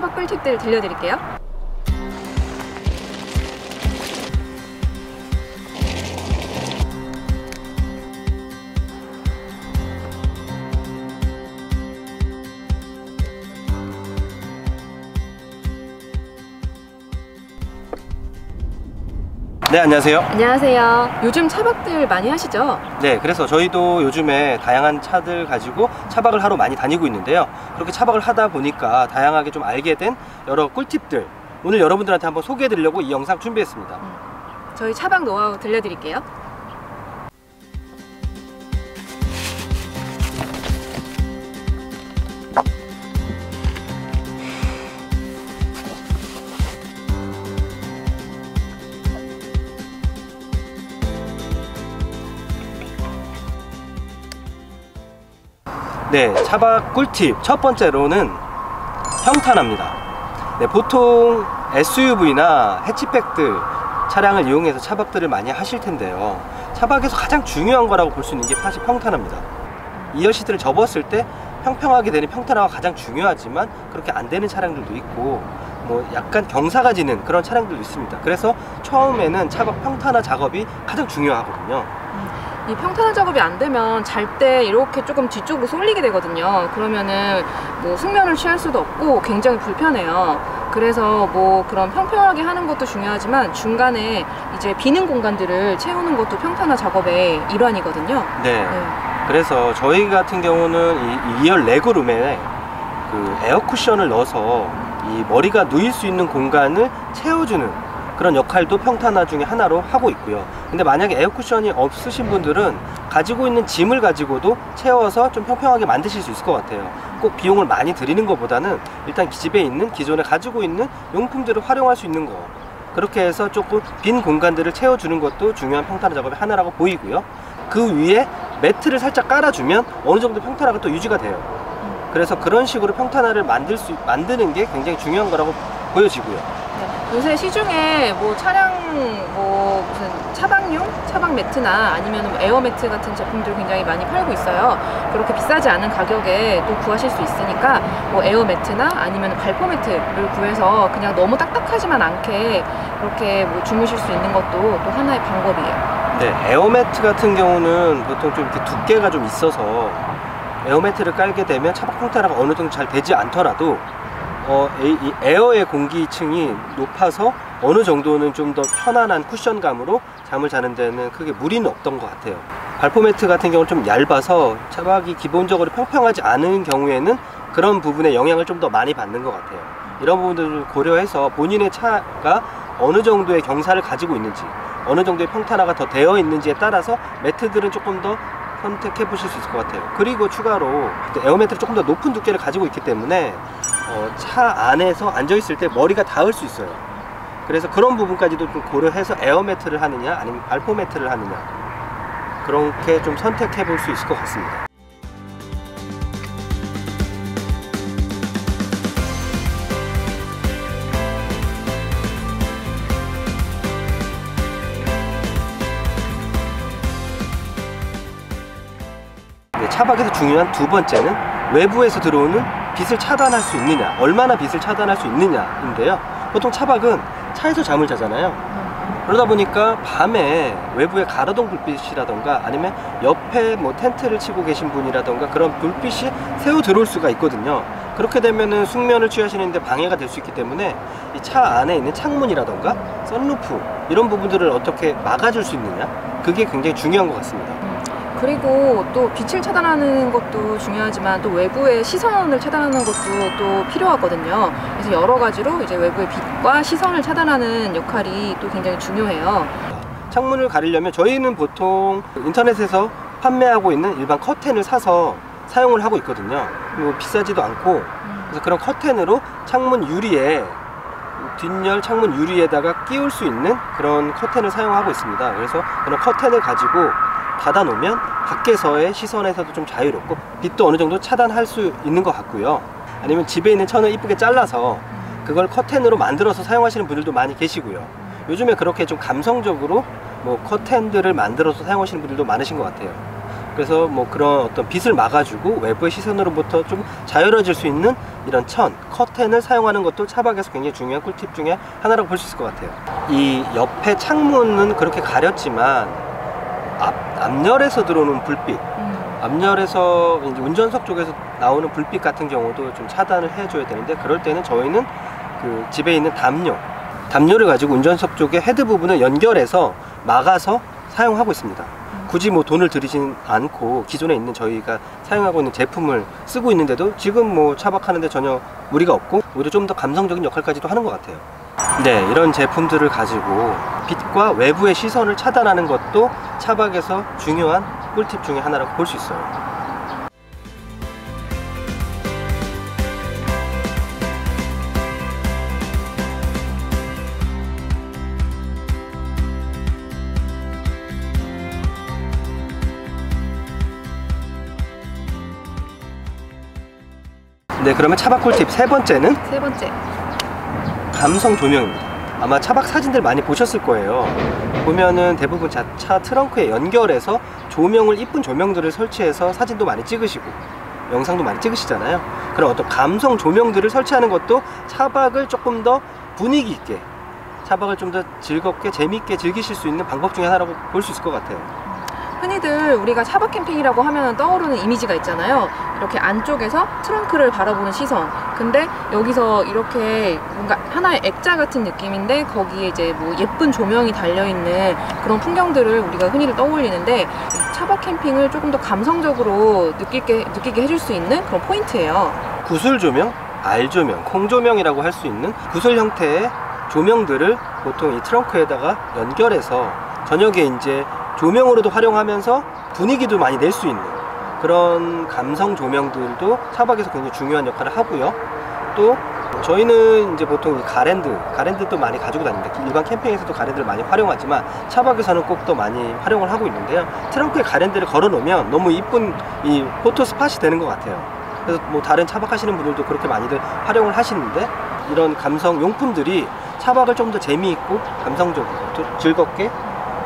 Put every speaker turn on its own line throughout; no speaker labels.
차박 꿀팁들 들려드릴게요.
네, 안녕하세요.
안녕하세요. 요즘 차박들 많이 하시죠?
네, 그래서 저희도 요즘에 다양한 차들 가지고 차박을 하러 많이 다니고 있는데요. 그렇게 차박을 하다 보니까 다양하게 좀 알게 된 여러 꿀팁들 오늘 여러분들한테 한번 소개해 드리려고 이 영상 준비했습니다.
저희 차박 노하우 들려드릴게요.
네, 차박 꿀팁 첫 번째로는 평탄화입니다. 네, 보통 SUV나 해치백들 차량을 이용해서 차박들을 많이 하실 텐데요. 차박에서 가장 중요한 거라고 볼 수 있는 게 사실 평탄화입니다. 이어시트를 접었을 때 평평하게 되는 평탄화가 가장 중요하지만 그렇게 안 되는 차량들도 있고 뭐 약간 경사가 지는 그런 차량들도 있습니다. 그래서 처음에는 차박 평탄화 작업이 가장 중요하거든요.
이 평탄화 작업이 안 되면 잘 때 이렇게 조금 뒤쪽으로 쏠리게 되거든요. 그러면은 뭐 숙면을 취할 수도 없고 굉장히 불편해요. 그래서 뭐 그런 평평하게 하는 것도 중요하지만 중간에 이제 비는 공간들을 채우는 것도 평탄화 작업의 일환이거든요.
네. 그래서 저희 같은 경우는 이 2열 레그룸에 그 에어 쿠션을 넣어서 이 머리가 누일 수 있는 공간을 채워주는 그런 역할도 평탄화 중에 하나로 하고 있고요. 근데 만약에 에어 쿠션이 없으신 분들은 가지고 있는 짐을 가지고도 채워서 좀 평평하게 만드실 수 있을 것 같아요. 꼭 비용을 많이 들이는 것보다는 일단 집에 있는 기존에 가지고 있는 용품들을 활용할 수 있는 거, 그렇게 해서 조금 빈 공간들을 채워주는 것도 중요한 평탄화 작업의 하나라고 보이고요. 그 위에 매트를 살짝 깔아주면 어느 정도 평탄화가 또 유지가 돼요. 그래서 그런 식으로 평탄화를 만드는 게 굉장히 중요한 거라고 보여지고요.
요새 시중에 뭐 차량 뭐 무슨 차박용 차박 매트나 아니면 뭐 에어 매트 같은 제품들 굉장히 많이 팔고 있어요. 그렇게 비싸지 않은 가격에 또 구하실 수 있으니까 뭐 에어 매트나 아니면 발포 매트를 구해서 그냥 너무 딱딱하지만 않게 그렇게 뭐 주무실 수 있는 것도 또 하나의 방법이에요.
네, 에어 매트 같은 경우는 보통 좀 이렇게 두께가 좀 있어서 에어 매트를 깔게 되면 차박 평탄화가 어느 정도 잘 되지 않더라도 이 에어의 공기층이 높아서 어느 정도는 좀 더 편안한 쿠션감으로 잠을 자는 데는 크게 무리는 없던 것 같아요. 발포 매트 같은 경우는 좀 얇아서 차박이 기본적으로 평평하지 않은 경우에는 그런 부분에 영향을 좀 더 많이 받는 것 같아요. 이런 부분들을 고려해서 본인의 차가 어느 정도의 경사를 가지고 있는지, 어느 정도의 평탄화가 더 되어 있는지에 따라서 매트들은 조금 더 선택해 보실 수 있을 것 같아요. 그리고 추가로 에어 매트를 조금 더 높은 두께를 가지고 있기 때문에 차 안에서 앉아 있을 때 머리가 닿을 수 있어요. 그래서 그런 부분까지도 좀 고려해서 에어 매트를 하느냐 아니면 발포 매트를 하느냐, 그렇게 좀 선택해 볼 수 있을 것 같습니다. 차박에서 중요한 두 번째는 외부에서 들어오는 빛을 차단할 수 있느냐, 얼마나 빛을 차단할 수 있느냐인데요. 보통 차박은 차에서 잠을 자잖아요. 그러다 보니까 밤에 외부에 가로등 불빛이라던가 아니면 옆에 뭐 텐트를 치고 계신 분이라던가 그런 불빛이 새어 들어올 수가 있거든요. 그렇게 되면은 숙면을 취하시는데 방해가 될 수 있기 때문에 이 차 안에 있는 창문이라던가 선루프 이런 부분들을 어떻게 막아줄 수 있느냐, 그게 굉장히 중요한 것 같습니다.
그리고 또 빛을 차단하는 것도 중요하지만 또 외부의 시선을 차단하는 것도 또 필요하거든요. 그래서 여러 가지로 이제 외부의 빛과 시선을 차단하는 역할이 또 굉장히 중요해요.
창문을 가리려면 저희는 보통 인터넷에서 판매하고 있는 일반 커튼을 사서 사용을 하고 있거든요. 그리고 비싸지도 않고, 그래서 그런 커튼으로 창문 유리에, 뒷열 창문 유리에다가 끼울 수 있는 그런 커튼을 사용하고 있습니다. 그래서 그런 커튼을 가지고 닫아 놓으면 밖에서의 시선에서도 좀 자유롭고 빛도 어느 정도 차단할 수 있는 것 같고요. 아니면 집에 있는 천을 이쁘게 잘라서 그걸 커튼으로 만들어서 사용하시는 분들도 많이 계시고요. 요즘에 그렇게 좀 감성적으로 뭐 커튼들을 만들어서 사용하시는 분들도 많으신 것 같아요. 그래서 뭐 그런 어떤 빛을 막아주고 외부의 시선으로부터 좀 자유로워질 수 있는 이런 커튼을 사용하는 것도 차박에서 굉장히 중요한 꿀팁 중에 하나라고 볼 수 있을 것 같아요. 이 옆에 창문은 그렇게 가렸지만 앞열에서 들어오는 불빛, 앞열에서 이제 운전석 쪽에서 나오는 불빛 같은 경우도 좀 차단을 해줘야 되는데, 그럴 때는 저희는 그 집에 있는 담요를 가지고 운전석 쪽에 헤드 부분을 연결해서 막아서 사용하고 있습니다. 굳이 뭐 돈을 들이진 않고 기존에 있는 저희가 사용하고 있는 제품을 쓰고 있는데도 지금 뭐 차박하는데 전혀 무리가 없고 오히려 좀 더 감성적인 역할까지도 하는 것 같아요. 네, 이런 제품들을 가지고 빛과 외부의 시선을 차단하는 것도 차박에서 중요한 꿀팁 중에 하나라고 볼 수 있어요. 네, 그러면 차박 꿀팁 세 번째 감성 조명입니다. 아마 차박 사진들 많이 보셨을 거예요. 보면은 대부분 차 트렁크에 연결해서 조명을, 이쁜 조명들을 설치해서 사진도 많이 찍으시고 영상도 많이 찍으시잖아요. 그런 어떤 감성 조명들을 설치하는 것도 차박을 조금 더 분위기 있게, 차박을 좀 더 즐겁게 재미있게 즐기실 수 있는 방법 중에 하나라고 볼 수 있을 것 같아요.
흔히들 우리가 차박 캠핑이라고 하면 떠오르는 이미지가 있잖아요. 이렇게 안쪽에서 트렁크를 바라보는 시선. 근데 여기서 이렇게 뭔가 하나의 액자 같은 느낌인데 거기에 이제 뭐 예쁜 조명이 달려있는 그런 풍경들을 우리가 흔히들 떠올리는데, 차박 캠핑을 조금 더 감성적으로 느끼게 해줄 수 있는 그런 포인트예요.
구슬 조명, 알 조명, 콩 조명이라고 할 수 있는 구슬 형태의 조명들을 보통 이 트렁크에다가 연결해서 저녁에 이제 조명으로도 활용하면서 분위기도 많이 낼 수 있는 그런 감성 조명들도 차박에서 굉장히 중요한 역할을 하고요. 또 저희는 이제 보통 이 가랜드도 많이 가지고 다닙니다. 일반 캠핑에서도 가랜드를 많이 활용하지만 차박에서는 꼭 더 많이 활용을 하고 있는데요. 트렁크에 가랜드를 걸어 놓으면 너무 이쁜 이 포토 스팟이 되는 것 같아요. 그래서 뭐 다른 차박하시는 분들도 그렇게 많이들 활용을 하시는데, 이런 감성 용품들이 차박을 좀 더 재미있고 감성적으로 즐겁게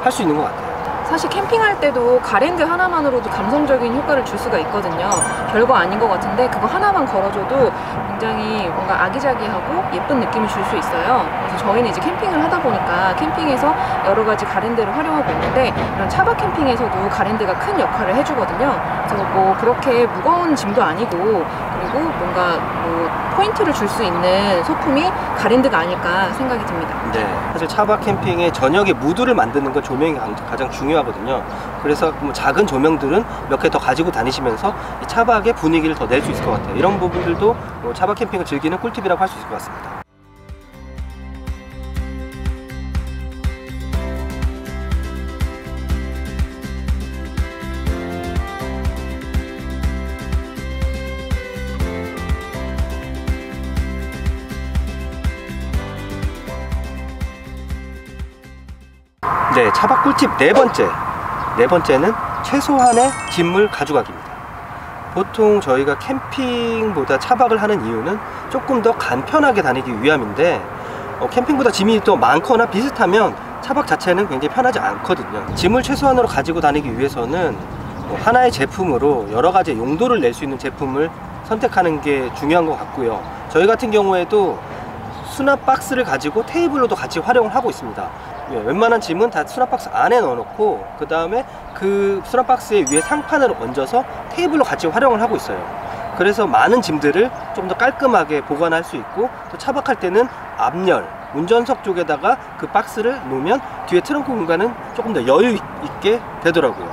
할 수 있는 것 같아요.
사실 캠핑할 때도 가랜드 하나만으로도 감성적인 효과를 줄 수가 있거든요. 별거 아닌 것 같은데 그거 하나만 걸어줘도 굉장히 뭔가 아기자기하고 예쁜 느낌을 줄 수 있어요. 그래서 저희는 이제 캠핑을 하다 보니까 캠핑에서 여러 가지 가랜드를 활용하고 있는데, 이런 차박 캠핑에서도 가랜드가 큰 역할을 해주거든요. 그래서 뭐 그렇게 무거운 짐도 아니고, 그리고 뭔가 뭐 포인트를 줄 수 있는 소품이 가랜드가 아닐까 생각이 듭니다.
네, 사실 차박 캠핑의 저녁에 무드를 만드는 건 조명이 가장 중요하거든요. 그래서 뭐 작은 조명들은 몇 개 더 가지고 다니시면서 이 차박의 분위기를 더 낼 수 있을 것 같아요. 이런 부분들도 뭐 차박 캠핑을 즐기는 꿀팁이라고 할 수 있을 것 같습니다. 네, 차박 꿀팁 네 번째는 최소한의 짐을 가져가기입니다. 보통 저희가 캠핑보다 차박을 하는 이유는 조금 더 간편하게 다니기 위함인데, 캠핑보다 짐이 더 많거나 비슷하면 차박 자체는 굉장히 편하지 않거든요. 짐을 최소한으로 가지고 다니기 위해서는 하나의 제품으로 여러 가지 용도를 낼 수 있는 제품을 선택하는 게 중요한 것 같고요. 저희 같은 경우에도 수납 박스를 가지고 테이블로도 같이 활용을 하고 있습니다. 웬만한 짐은 다 수납박스 안에 넣어놓고 그 다음에 그 수납박스의 위에 상판을 얹어서 테이블로 같이 활용을 하고 있어요. 그래서 많은 짐들을 좀 더 깔끔하게 보관할 수 있고, 또 차박할 때는 앞열, 운전석 쪽에다가 그 박스를 놓으면 뒤에 트렁크 공간은 조금 더 여유 있게 되더라고요.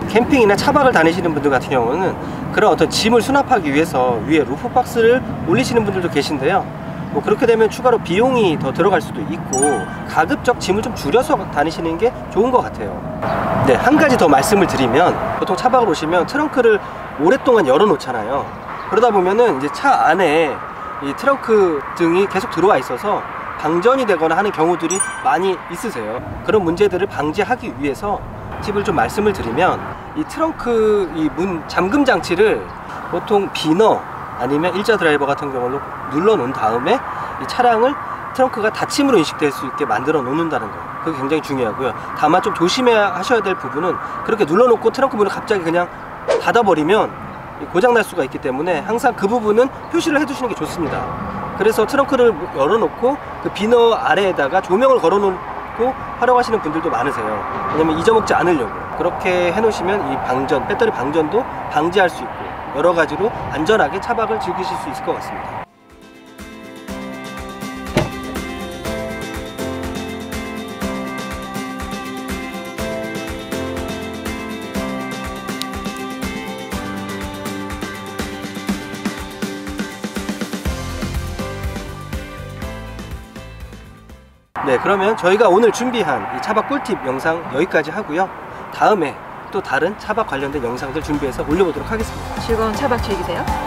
캠핑이나 차박을 다니시는 분들 같은 경우는 그런 어떤 짐을 수납하기 위해서 위에 루프 박스를 올리시는 분들도 계신데요. 뭐 그렇게 되면 추가로 비용이 더 들어갈 수도 있고, 가급적 짐을 좀 줄여서 다니시는 게 좋은 것 같아요. 네, 한 가지 더 말씀을 드리면, 보통 차박을 오시면 트렁크를 오랫동안 열어 놓잖아요. 그러다 보면은 이제 차 안에 이 트렁크 등이 계속 들어와 있어서 방전이 되거나 하는 경우들이 많이 있으세요. 그런 문제들을 방지하기 위해서 팁을 좀 말씀을 드리면, 이 트렁크 이 문 잠금 장치를 보통 비너 아니면 일자 드라이버 같은 경우로 눌러 놓은 다음에 이 차량을 트렁크가 닫힘으로 인식될 수 있게 만들어 놓는다는 거, 그게 굉장히 중요하고요. 다만 좀 조심하셔야 될 부분은 그렇게 눌러놓고 트렁크 문을 갑자기 그냥 닫아버리면 고장 날 수가 있기 때문에 항상 그 부분은 표시를 해두시는 게 좋습니다. 그래서 트렁크를 열어놓고 그 비너 아래에다가 조명을 걸어놓고 활용하시는 분들도 많으세요. 왜냐면 잊어먹지 않으려고. 그렇게 해놓으시면 이 방전, 배터리 방전도 방지할 수 있고 여러 가지로 안전하게 차박을 즐기실 수 있을 것 같습니다. 네, 그러면 저희가 오늘 준비한 이 차박 꿀팁 영상 여기까지 하고요. 다음에 또 다른 차박 관련된 영상들 준비해서 올려보도록 하겠습니다.
즐거운 차박 즐기세요.